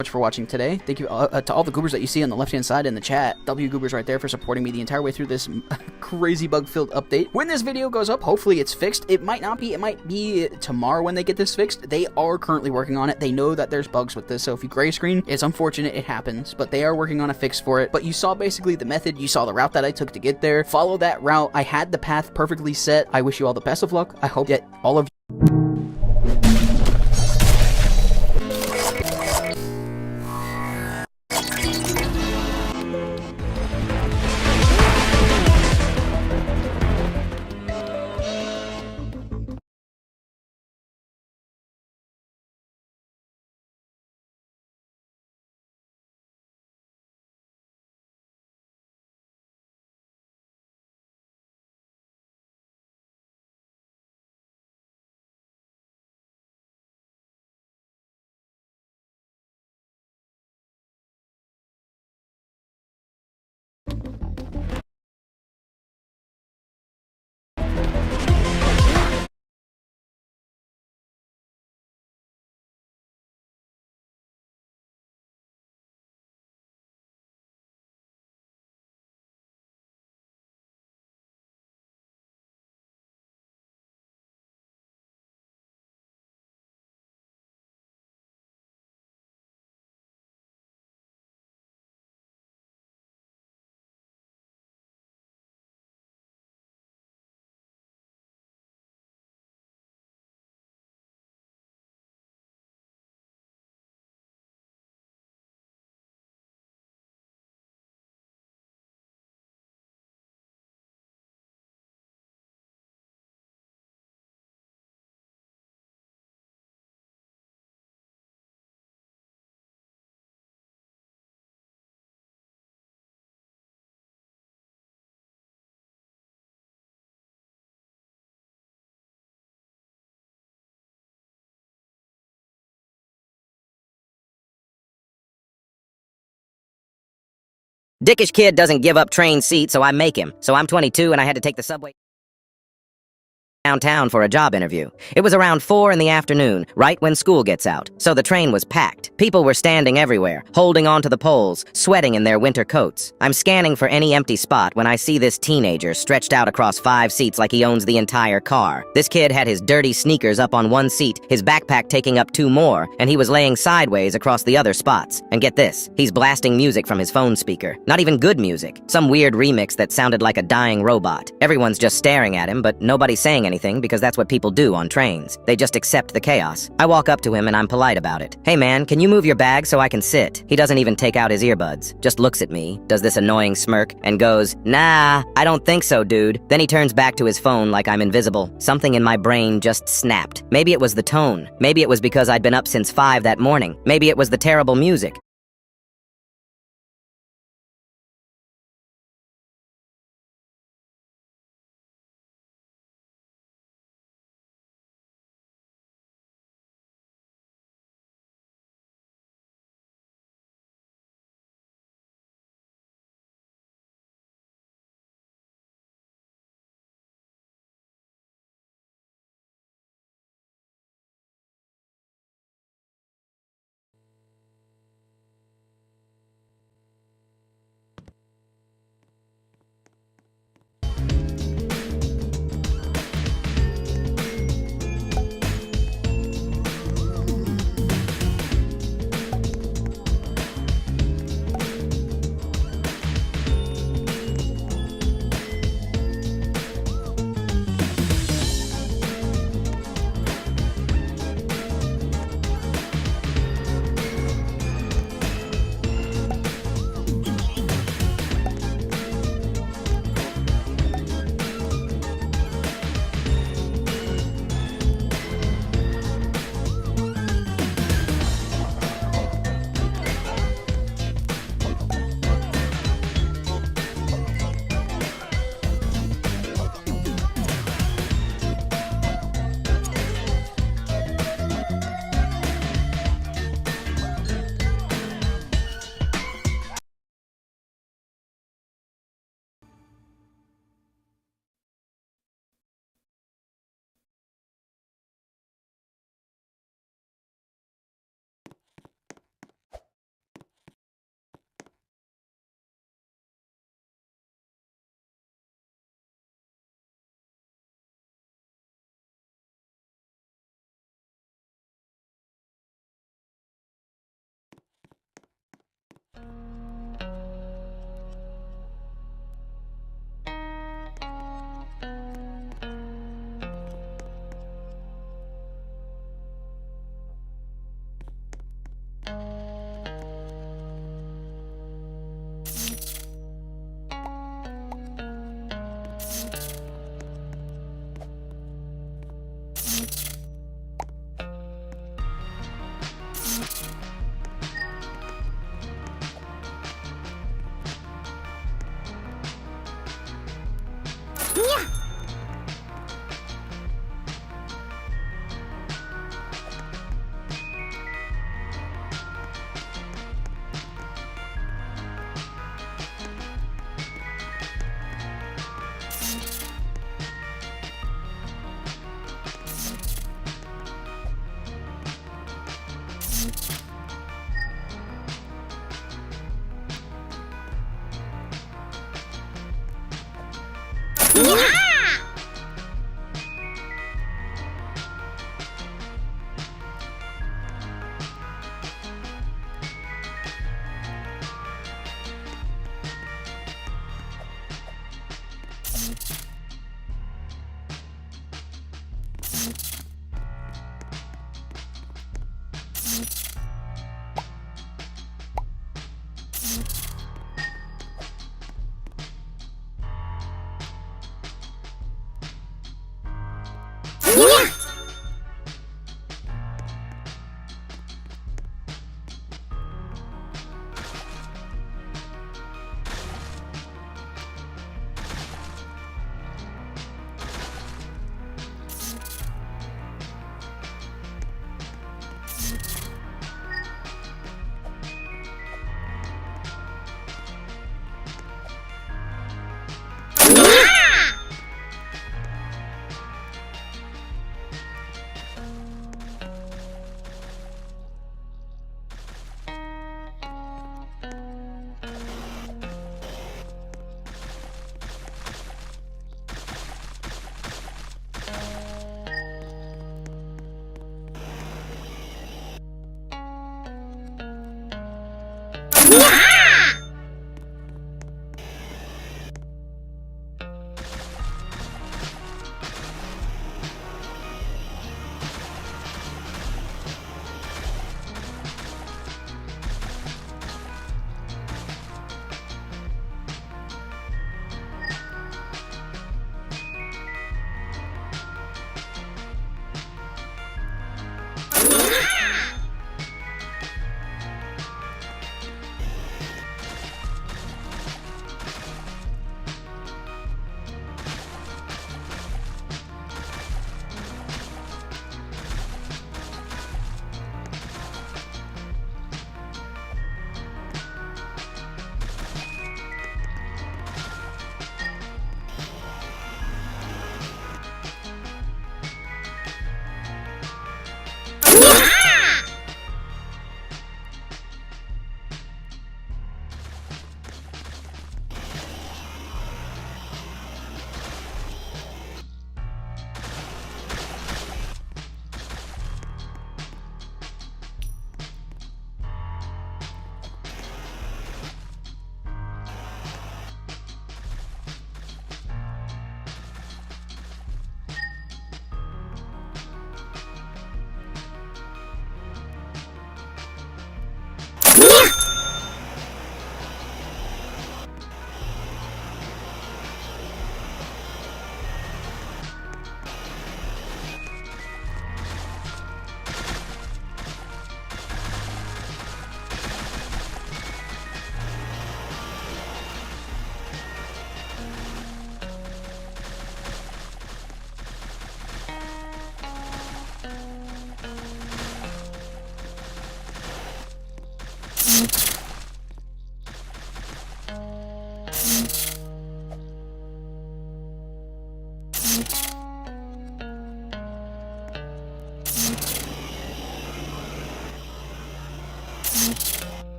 Much for watching today. Thank you to all the goobers that you see on the left hand side in the chat. W goobers right there for supporting me the entire way through this crazy bug filled update. When this video goes up, hopefully it's fixed. It might not be. It might be tomorrow when they get this fixed. They are currently working on it. They know that there's bugs with this, so if you gray screen, it's unfortunate, it happens, but they are working on a fix for it. But you saw basically the method, you saw the route that I took to get there. Follow that route. I had the path perfectly set. I wish you all the best of luck. I hope that all of Dickish kid doesn't give up train seats, so I make him. So I'm 22 and I had to take the subway downtown for a job interview. It was around 4 in the afternoon, right when school gets out, so the train was packed. People were standing everywhere, holding onto the poles, sweating in their winter coats. I'm scanning for any empty spot when I see this teenager stretched out across 5 seats like he owns the entire car. This kid had his dirty sneakers up on one seat, his backpack taking up 2 more, and he was laying sideways across the other spots. And get this, he's blasting music from his phone speaker. Not even good music. Some weird remix that sounded like a dying robot. Everyone's just staring at him, but nobody's saying anything because that's what people do on trains. They just accept the chaos. I walk up to him and I'm polite about it. Hey man, can you move your bag so I can sit? He doesn't even take out his earbuds. Just looks at me, does this annoying smirk, and goes, nah, I don't think so, dude. Then he turns back to his phone like I'm invisible. Something in my brain just snapped. Maybe it was the tone. Maybe it was because I'd been up since 5 that morning. Maybe it was the terrible music.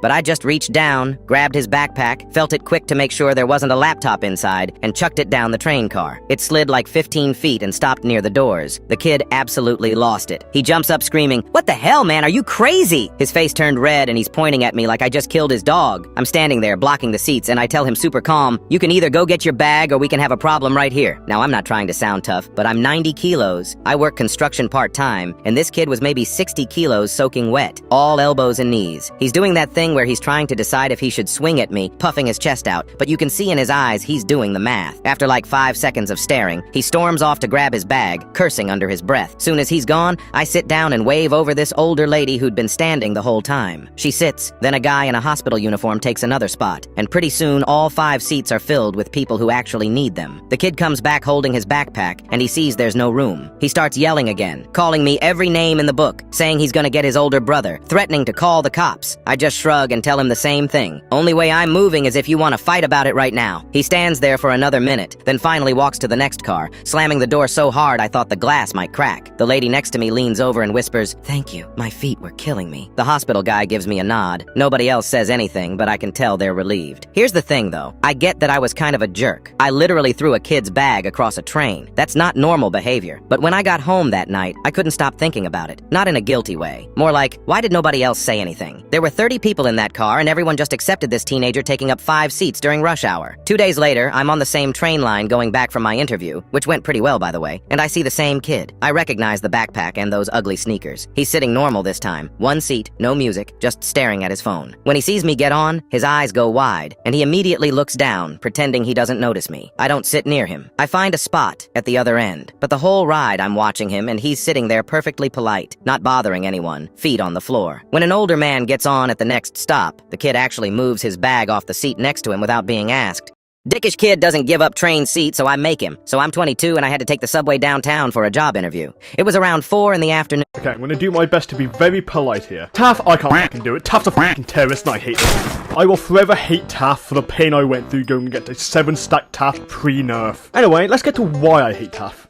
But I just reached down, grabbed his backpack, felt it quick to make sure there wasn't a laptop inside, and chucked it down the train car. It slid like 15 feet and stopped near the doors. The kid absolutely lost it. He jumps up screaming, "What the hell, man? Are you crazy?" His face turned red and he's pointing at me like I just killed his dog. I'm standing there blocking the seats and I tell him super calm, "You can either go get your bag or we can have a problem right here." Now, I'm not trying to sound tough, but I'm 90 kilos. I work construction part-time, and this kid was maybe 60 kilos soaking wet. All elbows and knees. He's doing that thing where he's trying to decide if he should swing at me, puffing his chest out, but you can see in his eyes he's doing the math. After like 5 seconds of staring, he storms off to grab his bag, cursing under his breath. Soon as he's gone, I sit down and wave over this older lady who'd been standing the whole time. She sits, then a guy in a hospital uniform takes another spot, and pretty soon all 5 seats are filled with people who actually need them. The kid comes back holding his backpack, and he sees there's no room. He starts yelling again, calling me every name in the book, saying he's gonna get his older brother, threatening to call the cops. I just shrug and tell him the same thing. Only way I'm moving is if you want to fight about it right now. He stands there for another minute, then finally walks to the next car, slamming the door so hard I thought the glass might crack. The lady next to me leans over and whispers, "Thank you. My feet were killing me." The hospital guy gives me a nod. Nobody else says anything, but I can tell they're relieved. Here's the thing, though. I get that I was kind of a jerk. I literally threw a kid's bag across a train. That's not normal behavior. But when I got home that night, I couldn't stop thinking about it. Not in a guilty way. More like, why did nobody else say anything? There were 30 people in that car, and everyone just accepted this teenager taking up 5 seats during rush hour. 2 days later, I'm on the same train line going back from my interview, which went pretty well, by the way, and I see the same kid. I recognize the backpack and those ugly sneakers. He's sitting normal this time. 1 seat, no music, just staring at his phone. When he sees me get on, his eyes go wide, and he immediately looks down, pretending he doesn't notice me. I don't sit near him. I find a spot at the other end, but the whole ride I'm watching him, and he's sitting there perfectly polite, not bothering anyone, feet on the floor. When an older man gets on at the next stop, the kid actually moves his bag off the seat next to him without being asked. Dickish kid doesn't give up train seats, so I make him. So I'm 22 and I had to take the subway downtown for a job interview. It was around 4 in the afternoon. Okay, I'm gonna do my best to be very polite here. Taff, I can't fucking do it. Taff's a fucking terrorist and I hate him. I will forever hate Taff for the pain I went through going to get a 7-stack Taff pre-nerf. Anyway, let's get to why I hate Taff.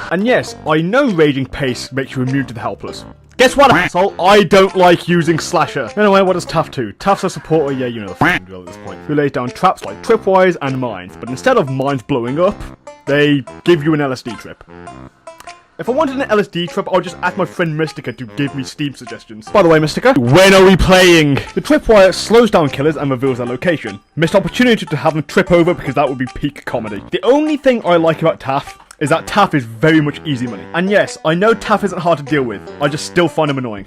And yes, I know raging pace makes you immune to the helpless. Guess what, asshole? I don't like using slasher. Anyway, what does Taff do? Taff's a supporter, yeah, you know the fucking drill at this point, who lays down traps like tripwires and mines, but instead of mines blowing up, they give you an LSD trip. If I wanted an LSD trip, I'll just ask my friend Mystica to give me Steam suggestions. By the way, Mystica, when are we playing? The tripwire slows down killers and reveals their location. Missed opportunity to have them trip over because that would be peak comedy. The only thing I like about Taff is that Taff is very much easy money. And yes, I know Taff isn't hard to deal with, I just still find him annoying.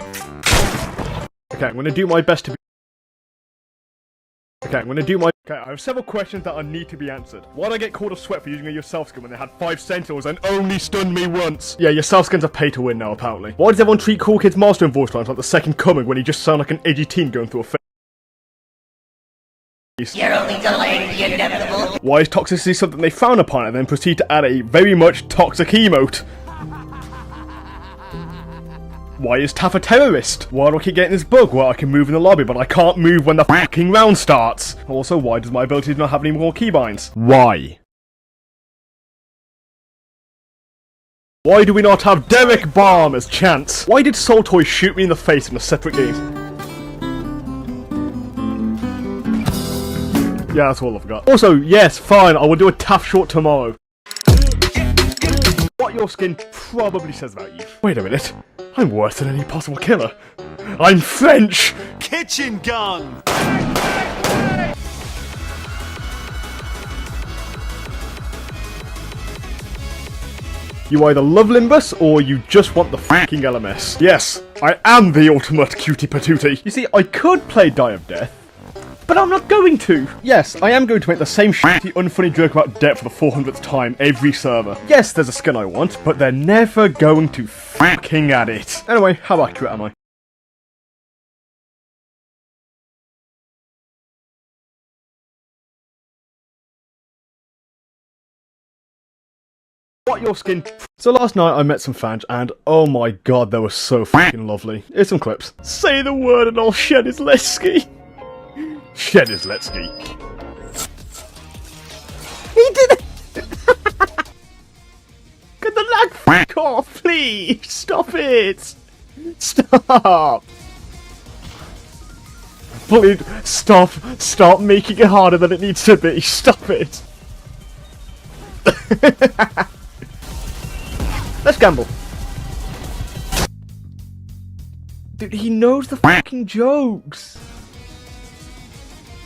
Okay, I'm gonna do my best to be... Okay, I have several questions that need to be answered. Why did I get called a sweat for using a yourself skin when they had 5 sentinels and only stunned me once? Yeah, yourself skins are pay to win now, apparently. Why does everyone treat Cool Kid's milestone voice lines like the second coming when he just sounds like an edgy teen going through a phase? You're only delaying the inevitable. Why is toxicity something they frown upon and then proceed to add a very much toxic emote? Why is Taff a terrorist? Why do I keep getting this bug where I can move in the lobby but I can't move when the fucking round starts? Also, why does my ability not have any more keybinds? Why? Why do we not have Derek Balm as Chance? Why did Soul Toy shoot me in the face in a separate game? Yeah, that's all I've got. Also, yes, fine, I will do a Taff short tomorrow. What your skin probably says about you. Wait a minute. I'm worse than any possible killer. I'm French! Kitchen gun! You either love Limbus, or you just want the fucking LMS. Yes, I am the ultimate cutie patootie. You see, I could play Die of Death, but I'm not going to. Yes, I am going to make the same shitty, unfunny joke about death for the 400th time every server. Yes, there's a skin I want, but they're never going to fucking add it. Anyway, how accurate am I? What your skin? So last night I met some fans and oh my god, they were so fucking lovely. Here's some clips. Say the word and I'll shed his Letsky. Shed his Letsky. He did it! Get the lag fuck off, please! Stop it! Stop! Please, stop making it harder than it needs to be. Stop it! Let's gamble. Dude, he knows the fucking jokes.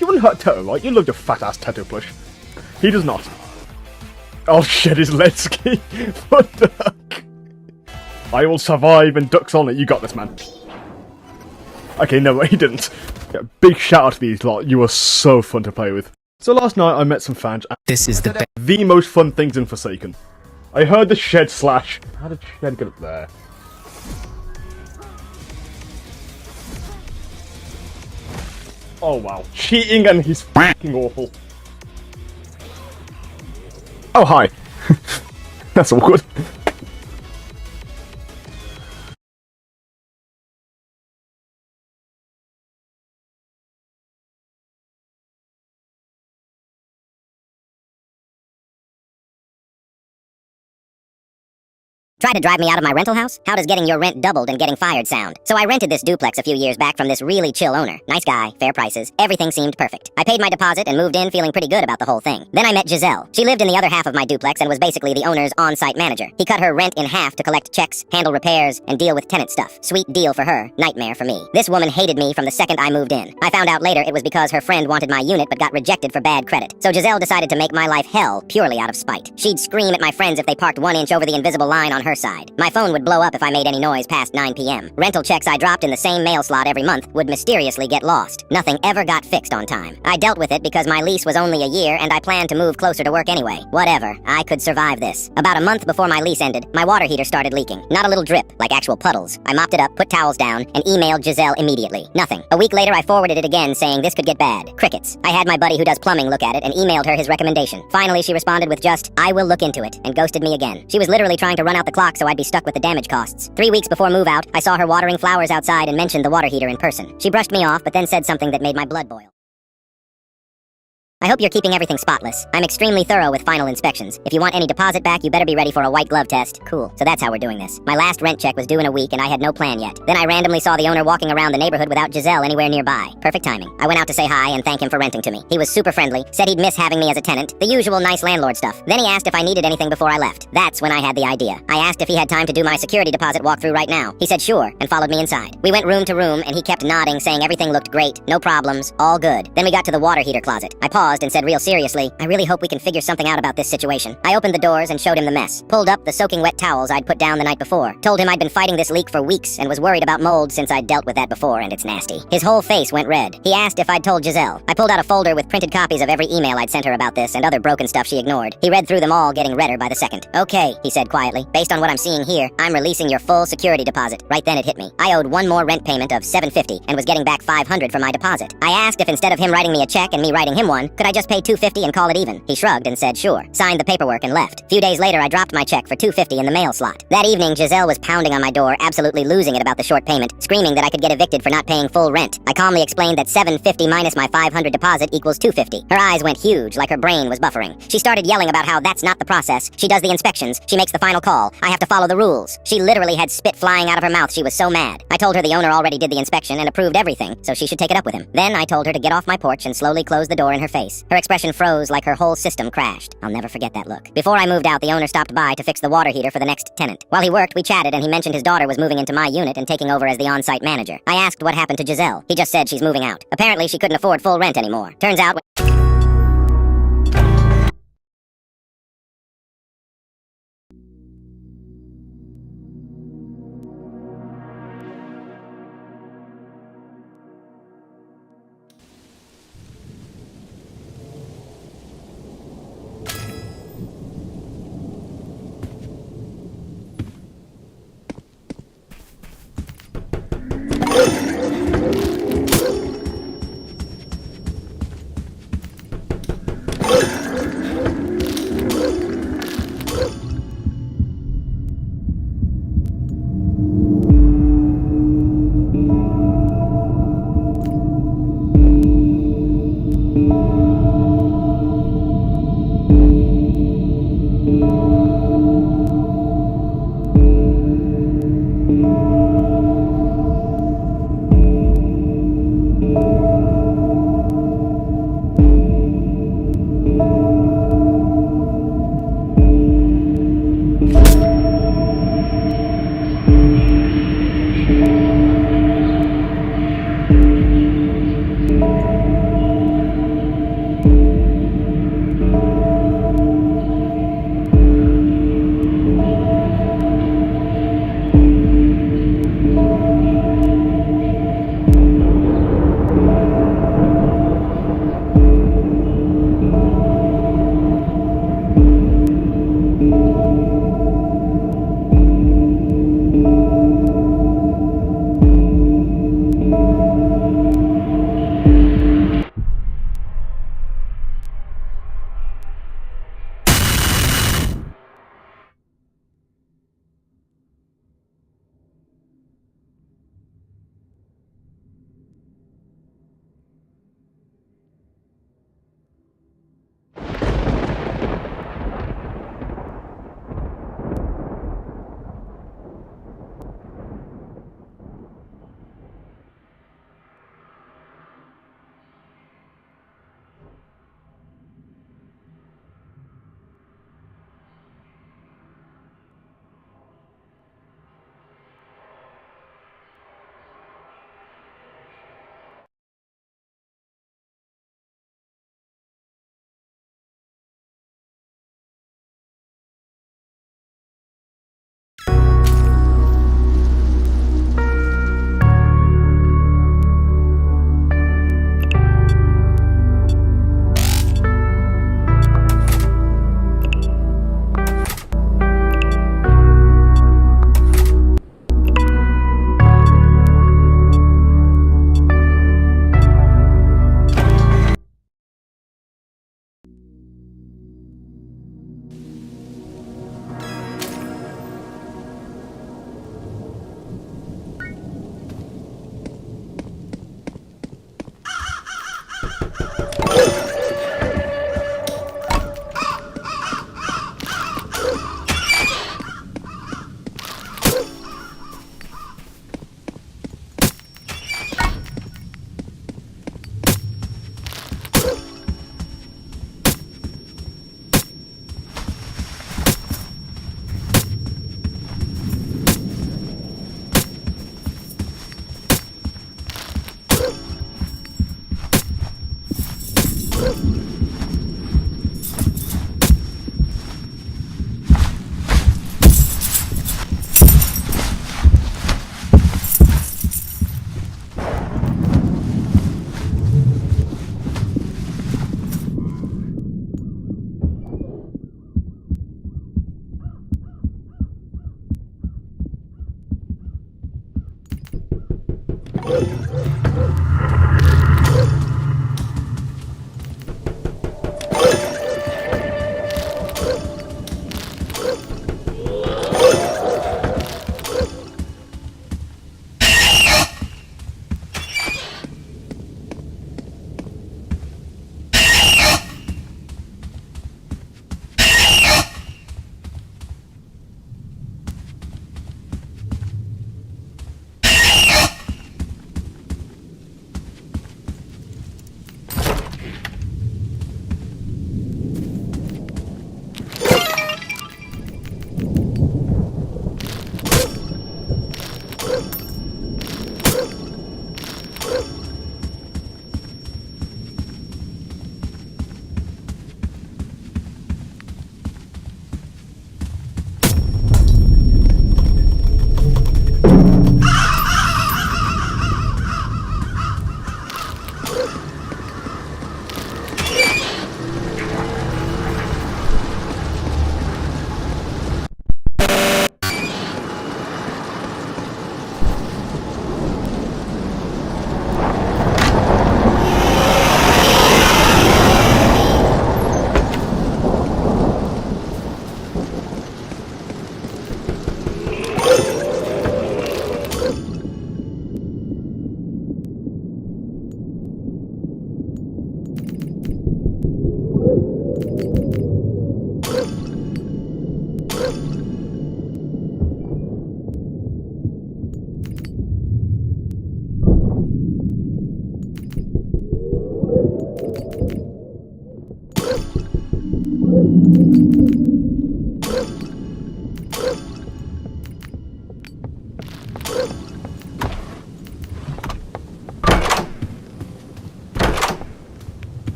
You wouldn't hurt Toto, right? You loved your fat ass Toto plush. He does not. I'll shed his Letsky for Duck. I will survive and Duck's on it. You got this, man. Okay, no, he didn't. Yeah, big shout out to these lot. You were so fun to play with. So last night I met some fans. This is the most fun things in Forsaken. I heard the shed slash. How did shed get up there? Oh wow. Cheating and he's fucking awful. Oh hi. That's awkward. Try to drive me out of my rental house? How does getting your rent doubled and getting fired sound? So I rented this duplex a few years back from this really chill owner. Nice guy, fair prices, everything seemed perfect. I paid my deposit and moved in feeling pretty good about the whole thing. Then I met Giselle. She lived in the other half of my duplex and was basically the owner's on-site manager. He cut her rent in half to collect checks, handle repairs, and deal with tenant stuff. Sweet deal for her, nightmare for me. This woman hated me from the second I moved in. I found out later it was because her friend wanted my unit but got rejected for bad credit. So Giselle decided to make my life hell purely out of spite. She'd scream at my friends if they parked 1 inch over the invisible line on her side. My phone would blow up if I made any noise past 9 p.m. Rental checks I dropped in the same mail slot every month would mysteriously get lost. Nothing ever got fixed on time. I dealt with it because my lease was only a year and I planned to move closer to work anyway. Whatever, I could survive this. About a month before my lease ended, my water heater started leaking. Not a little drip, like actual puddles. I mopped it up, put towels down, and emailed Giselle immediately. Nothing. A week later I forwarded it again saying this could get bad. Crickets. I had my buddy who does plumbing look at it and emailed her his recommendation. Finally she responded with just, I will look into it, and ghosted me again. She was literally trying to run out the clock so I'd be stuck with the damage costs. 3 weeks before move out, I saw her watering flowers outside and mentioned the water heater in person. She brushed me off, but then said something that made my blood boil. I hope you're keeping everything spotless. I'm extremely thorough with final inspections. If you want any deposit back, you better be ready for a white glove test. Cool. So that's how we're doing this. My last rent check was due in a week and I had no plan yet. Then I randomly saw the owner walking around the neighborhood without Giselle anywhere nearby. Perfect timing. I went out to say hi and thank him for renting to me. He was super friendly, said he'd miss having me as a tenant, the usual nice landlord stuff. Then he asked if I needed anything before I left. That's when I had the idea. I asked if he had time to do my security deposit walkthrough right now. He said sure, and followed me inside. We went room to room and he kept nodding, saying everything looked great, no problems, all good. Then we got to the water heater closet. I paused and said real seriously, I really hope we can figure something out about this situation. I opened the doors and showed him the mess. Pulled up the soaking wet towels I'd put down the night before. Told him I'd been fighting this leak for weeks and was worried about mold since I'd dealt with that before and it's nasty. His whole face went red. He asked if I'd told Giselle. I pulled out a folder with printed copies of every email I'd sent her about this and other broken stuff she ignored. He read through them all, getting redder by the second. Okay, he said quietly. Based on what I'm seeing here, I'm releasing your full security deposit. Right then it hit me. I owed one more rent payment of $750 and was getting back $500 for my deposit. I asked if instead of him writing me a check and me writing him one, could I just pay $250 and call it even? He shrugged and said sure, signed the paperwork and left. Few days later I dropped my check for $250 in the mail slot. That evening Giselle was pounding on my door, absolutely losing it about the short payment, screaming that I could get evicted for not paying full rent. I calmly explained that $750 minus my $500 deposit equals $250. Her eyes went huge, like her brain was buffering. She started yelling about how that's not the process. She does the inspections, she makes the final call. I have to follow the rules. She literally had spit flying out of her mouth. She was so mad. I told her the owner already did the inspection and approved everything, so she should take it up with him. Then I told her to get off my porch and slowly close the door in her face. Her expression froze like her whole system crashed. I'll never forget that look. Before I moved out, the owner stopped by to fix the water heater for the next tenant. While he worked, we chatted and he mentioned his daughter was moving into my unit and taking over as the on-site manager. I asked what happened to Giselle. He just said she's moving out. Apparently she couldn't afford full rent anymore. Turns out...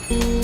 Bye.